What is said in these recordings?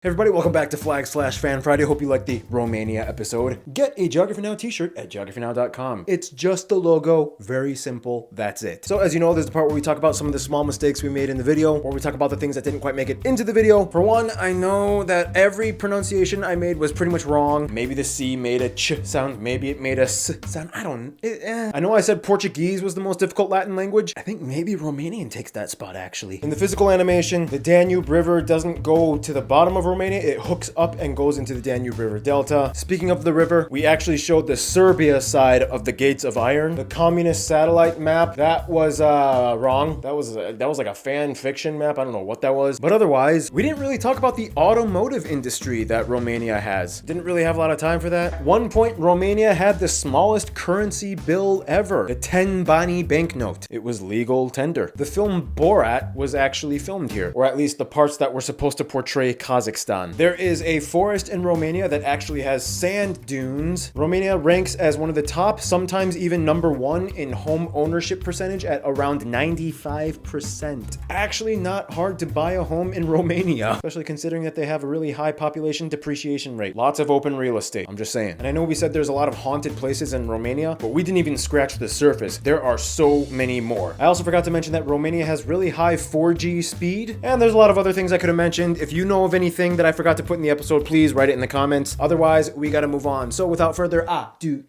Hey everybody, welcome back to Flag/Fan Friday. Hope you like the Romania episode. Get a Geography Now t-shirt at geographynow.com. It's just the logo, very simple, that's it. So as you know, there's the part where we talk about some of the small mistakes we made in the video, or we talk about the things that didn't quite make it into the video. For one, I know that every pronunciation I made was pretty much wrong. Maybe the C made a ch sound, maybe it made a s sound, I know I said Portuguese was the most difficult Latin language. I think maybe Romanian takes that spot actually. In the physical animation, the Danube River doesn't go to the bottom of Romania, it hooks up and goes into the Danube River Delta. Speaking of the river, we actually showed the Serbia side of the Gates of Iron. The communist satellite map, that was wrong. That was like a fan fiction map. I don't know what that was. But otherwise, we didn't really talk about the automotive industry that Romania has. Didn't really have a lot of time for that. One point, Romania had the smallest currency bill ever, the 10 bani banknote. It was legal tender. The film Borat was actually filmed here, or at least the parts that were supposed to portray Kazakhstan. There is a forest in Romania that actually has sand dunes. Romania ranks as one of the top, sometimes even number one in home ownership percentage at around 95%. Actually not hard to buy a home in Romania, especially considering that they have a really high population depreciation rate. Lots of open real estate, I'm just saying. And I know we said there's a lot of haunted places in Romania, but we didn't even scratch the surface. There are so many more. I also forgot to mention that Romania has really high 4G speed, and there's a lot of other things I could have mentioned. If you know of anything that I forgot to put in the episode, please write it in the comments. Otherwise, we gotta move on. So without further ado,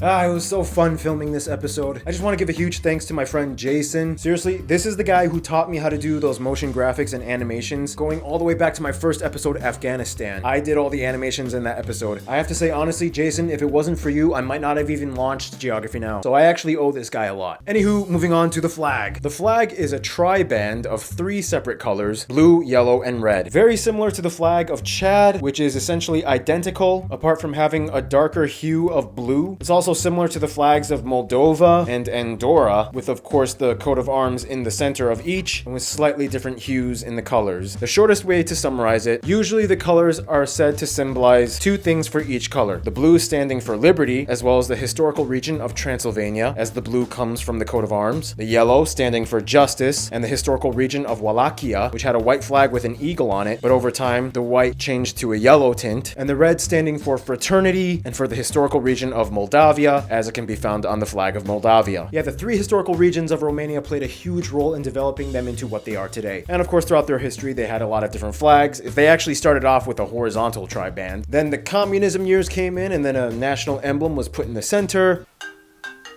it was so fun filming this episode. I just want to give a huge thanks to my friend Jason. Seriously, this is the guy who taught me how to do those motion graphics and animations, going all the way back to my first episode, Afghanistan. I did all the animations in that episode. I have to say, honestly, Jason, if it wasn't for you, I might not have even launched Geography Now. So I actually owe this guy a lot. Anywho, moving on to the flag. The flag is a tri-band of 3 separate colors, blue, yellow, and red. Very similar to the flag of Chad, which is essentially identical, apart from having a darker hue of blue. It's also similar to the flags of Moldova and Andorra, with of course the coat of arms in the center of each, and with slightly different hues in the colors. The shortest way to summarize it, usually the colors are said to symbolize 2 things for each color. The blue standing for liberty, as well as the historical region of Transylvania, as the blue comes from the coat of arms. The yellow standing for justice, and the historical region of Wallachia, which had a white flag with an eagle on it, but over time the white changed to a yellow tint. And the red standing for fraternity, and for the historical region of Moldavia, as it can be found on the flag of Moldavia. Yeah, the 3 historical regions of Romania played a huge role in developing them into what they are today. And of course, throughout their history, they had a lot of different flags. If they actually started off with a horizontal tri-band, then the communism years came in, and then a national emblem was put in the center.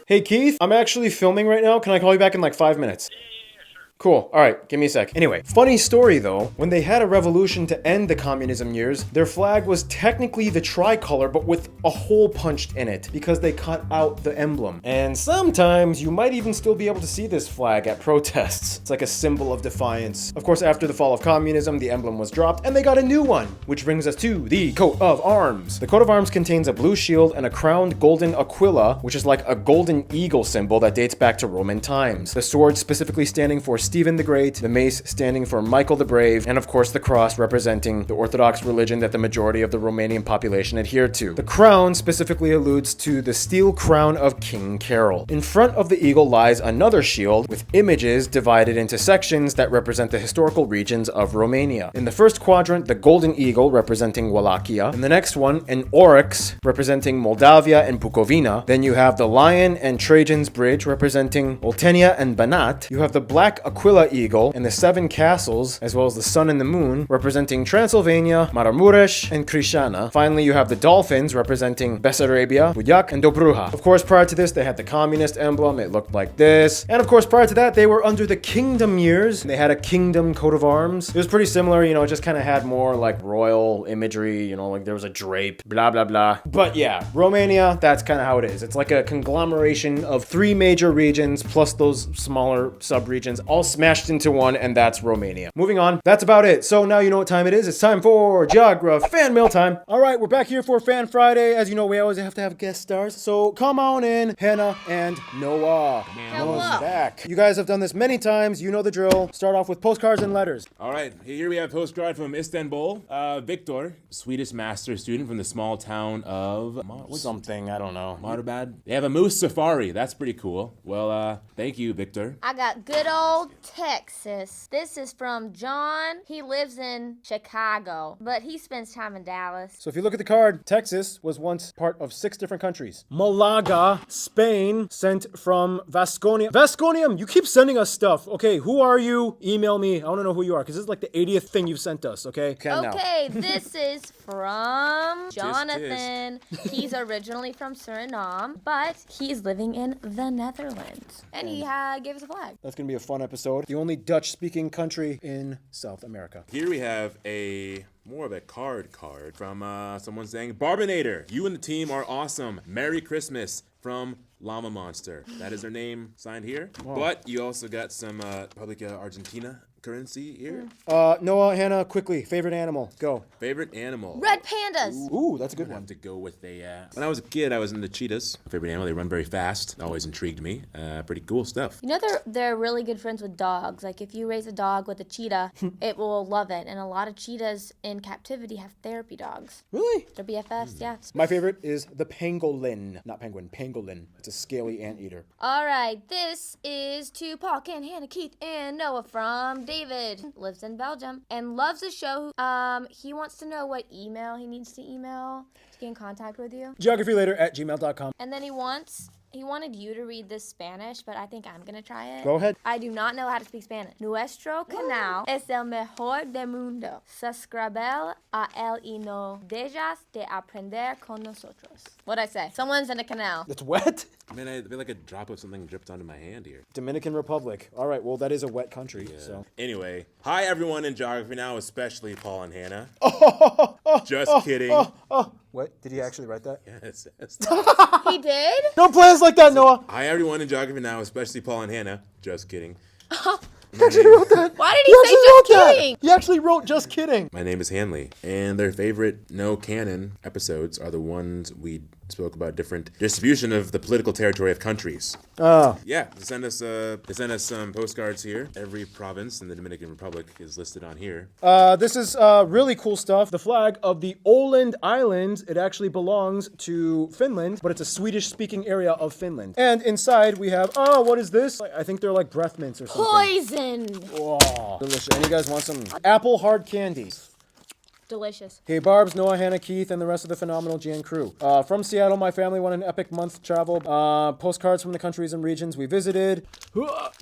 Hey Keith, I'm actually filming right now. Can I call you back in like 5 minutes? Cool. All right, give me a sec. Anyway, funny story though, when they had a revolution to end the communism years, their flag was technically the tricolor, but with a hole punched in it because they cut out the emblem. And sometimes you might even still be able to see this flag at protests. It's like a symbol of defiance. Of course, after the fall of communism, the emblem was dropped and they got a new one, which brings us to the coat of arms. The coat of arms contains a blue shield and a crowned golden aquila, which is like a golden eagle symbol that dates back to Roman times. The sword specifically standing for Stephen the Great, the mace standing for Michael the Brave, and of course the cross representing the Orthodox religion that the majority of the Romanian population adhered to. The crown specifically alludes to the steel crown of King Carol. In front of the eagle lies another shield with images divided into sections that represent the historical regions of Romania. In the first quadrant, the golden eagle representing Wallachia. In the next one, an oryx representing Moldavia and Bukovina. Then you have the lion and Trajan's bridge representing Oltenia and Banat. You have the black Aquila eagle and the 7 castles, as well as the sun and the moon, representing Transylvania, Maramuresh, and Crișana. Finally, you have the dolphins representing Bessarabia, Bujac, and Dobruja. Of course, prior to this, they had the communist emblem. It looked like this. And of course, prior to that, they were under the kingdom years. They had a kingdom coat of arms. It was pretty similar, you know, it just kind of had more like royal imagery, you know, like there was a drape, blah, blah, blah. But yeah, Romania, that's kind of how it is. It's like a conglomeration of 3 major regions plus those smaller sub-regions, all smashed into one, and that's Romania. Moving on, that's about it. So now you know what time it is. It's time for Geograph fan mail time. All right, we're back here for Fan Friday. As you know, we always have to have guest stars. So come on in, Hannah and Noah. Noah's back. You guys have done this many times. You know the drill. Start off with postcards and letters. All right, here we have a postcard from Istanbul. Victor, Swedish master student from the small town of Something, I don't know. Marbad. They have a moose safari. That's pretty cool. Well, thank you, Victor. I got good old Texas. This is from John. He lives in Chicago, but he spends time in Dallas. So if you look at the card, Texas was once part of 6 different countries. Malaga, Spain, sent from Vasconia. Vasconium, you keep sending us stuff. Okay, who are you? Email me. I want to know who you are, because this is like the 80th thing you've sent us, okay? Okay, this is from Jonathan. He's originally from Suriname, but he's living in the Netherlands. And he gave us a flag. That's going to be a fun episode. The only Dutch-speaking country in South America. Here we have more of a card from someone saying, Barbinator, you and the team are awesome. Merry Christmas from Llama Monster. That is their name signed here. Wow. But you also got some Republic Argentina currency here. Noah, Hannah, quickly, favorite animal, go. Favorite animal? Red pandas. Ooh, that's a good one. I have to go with when I was a kid, I was into cheetahs. Favorite animal, they run very fast. Always intrigued me. Pretty cool stuff. You know they're really good friends with dogs. Like if you raise a dog with a cheetah, it will love it. And a lot of cheetahs in captivity have therapy dogs. Really? They're BFFs, yeah. My favorite is the pangolin. Not penguin, pangolin. It's a scaly anteater. All right, this is to Paul, Ken, Hannah, Keith, and Noah from David. Lives in Belgium and loves the show. He wants to know what email he needs to email to get in contact with you. Geographylater@gmail.com. And then he wanted you to read this Spanish, but I think I'm going to try it. Go ahead. I do not know how to speak Spanish. Nuestro canal es el mejor del mundo. Suscribir a él y no dejas de aprender con nosotros. What'd I say? Someone's in a canal. It's wet? Man, I feel like a drop of something dripped onto my hand here. Dominican Republic. All right, well, that is a wet country, Yeah. so. Anyway, hi everyone in Geography Now, especially Paul and Hannah. Just kidding. What? Did he actually write that? Yes. He did? Don't play us like that, Noah. Hi everyone in Geography Now, especially Paul and Hannah. Just kidding. He actually wrote that. Why did he say just kidding? He actually wrote just kidding. My name is Hanley, and their favorite no canon episodes are the ones we spoke about different distribution of the political territory of countries. Oh. Yeah, they send us some postcards here. Every province in the Dominican Republic is listed on here. This is really cool stuff. The flag of the Åland Islands. It actually belongs to Finland, but it's a Swedish-speaking area of Finland. And inside we have, what is this? I think they're like breath mints or something. Poison. Oh, delicious. And you guys want some apple hard candy. Delicious. Hey, Barbs, Noah, Hannah, Keith, and the rest of the phenomenal Jan crew. From Seattle, my family went on an epic month travel. Postcards from the countries and regions we visited.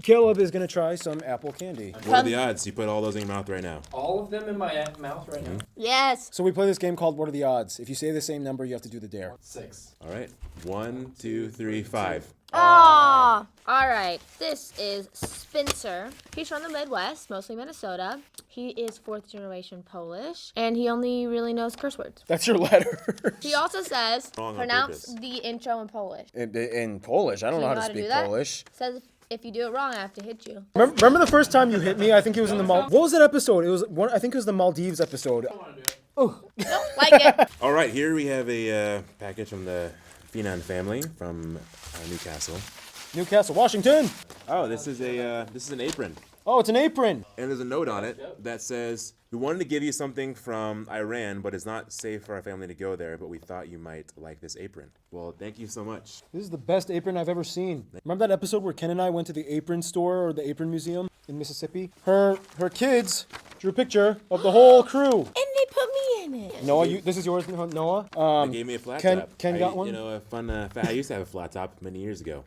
Caleb is going to try some apple candy. What are the odds you put all those in your mouth right now? All of them in my mouth right now. Yes. So we play this game called What Are the Odds? If you say the same number, you have to do the dare. 6. All right. 1, 2, 3, 5. Oh, all right. This is Spencer. He's from the Midwest, mostly Minnesota. He is 4th generation Polish, and he only really knows curse words. That's your letter. He also says, Wrong on pronounce purpose. the intro in Polish. In Polish? I don't know how to speak do that? Polish. Says, if you do it wrong, I have to hit you. Remember the first time you hit me? I think it was in the What was that episode? It was one. I think it was the Maldives episode. Nope, like it. All right, here we have a package from the Finan family from Newcastle, Washington. Oh, this is an apron. Oh, it's an apron. And there's a note on it that says, we wanted to give you something from Iran, but it's not safe for our family to go there, but we thought you might like this apron. Well, thank you so much. This is the best apron I've ever seen. Remember that episode where Ken and I went to the apron store or the apron museum in Mississippi? Her kids drew a picture of the whole crew. And they put me in it. Noah, this is yours, Noah. They gave me a flat Ken, top. Ken got one? You know, a fun fact. I used to have a flat top many years ago.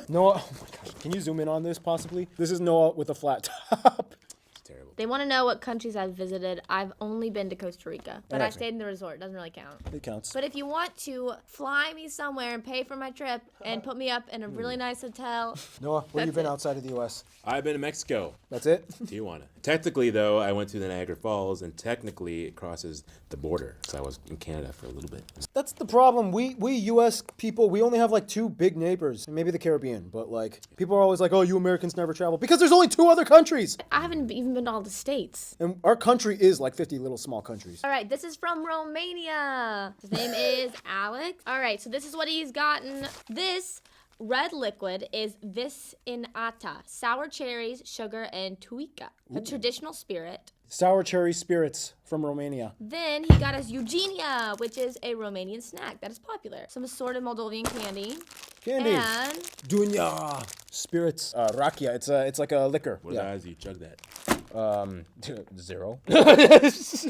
Noah, oh my gosh, can you zoom in on this possibly? This is Noah with a flat top. It's terrible. They want to know what countries I've visited. I've only been to Costa Rica, but I Okay. stayed in the resort. Doesn't really count. It counts. But if you want to fly me somewhere and pay for my trip and put me up in a really nice hotel, Noah, where you That's been it. outside of the U.S.? I've been to Mexico, That's it? Tijuana. Technically, though, I went to the Niagara Falls, and technically it crosses the border. So I was in Canada for a little bit. That's the problem. We U.S. people, we only have like 2 big neighbors, and maybe the Caribbean. But like, people are always like, "Oh, you Americans never travel," because there's only 2 other countries, I haven't even been to all the states. and our country is like 50 little small countries. All right, this is from Romania. His name is Alex. All right, so this is what he's gotten. This red liquid is Visinata, sour cherries, sugar, and tuica, a traditional spirit. Sour cherry spirits from Romania. Then he got us Eugenia, which is a Romanian snack that is popular. Some assorted Moldovan candy. Candy. And Dunya. Spirits. Rakia. It's like a liquor. What odds you chug that? 0.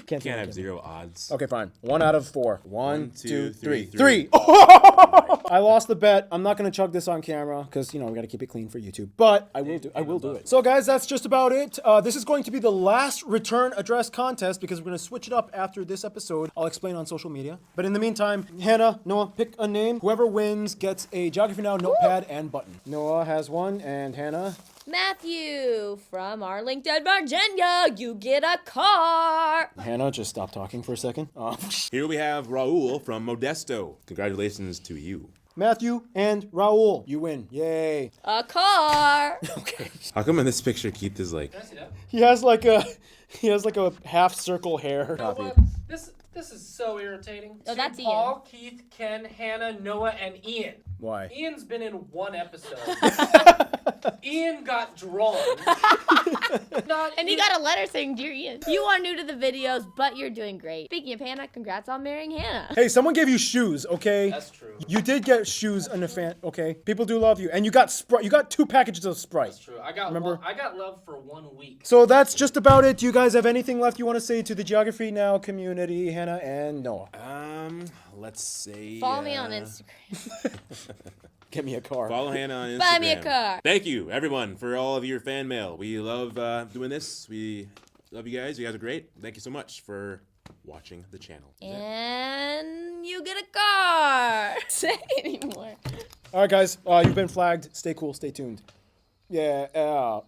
Can't have 0 odds. Okay, fine. 1 out of 4. 1, 2, 3. 3. 3. I lost the bet. I'm not gonna chug this on camera because we gotta keep it clean for YouTube. But I will do it. So guys, that's just about it. This is going to be the last return address contest because we're gonna switch it up after this episode. I'll explain on social media. But in the meantime, Hannah, Noah, pick a name. Whoever wins gets a Geography Now notepad and button. Noah has one, and Hannah. Matthew from Arlington, Virginia, you get a car. Hannah, just stop talking for a second. Here we have Raul from Modesto. Congratulations to you. Matthew and Raul, you win. Yay. A car. Okay. How come in this picture Keith is like, Can I see that? He has like a half circle hair. You know Copy. what? This is so irritating. Oh, that's Ian. Paul, Keith, Ken, Hannah, Noah, and Ian. Why? Ian's been in 1 episode. Ian got drawn. And he got a letter saying, "Dear Ian, you are new to the videos, but you're doing great." Speaking of Hannah, congrats on marrying Hannah. Hey, someone gave you shoes, okay? That's true. You did get shoes in the fan, okay? People do love you, and you got Sprite. You got 2 packages of Sprite. That's true. I got Remember? I got love for 1 week. So that's just about it. Do you guys have anything left you want to say to the Geography Now community, Hannah and Noah? let's say. Follow me on Instagram. Get me a car. Follow Hannah on Instagram. Buy me a car. Thank you, everyone, for all of your fan mail. We love doing this. We love you guys. You guys are great. Thank you so much for watching the channel. And you get a car. Say anymore. All right, guys. You've been flagged. Stay cool. Stay tuned. Yeah.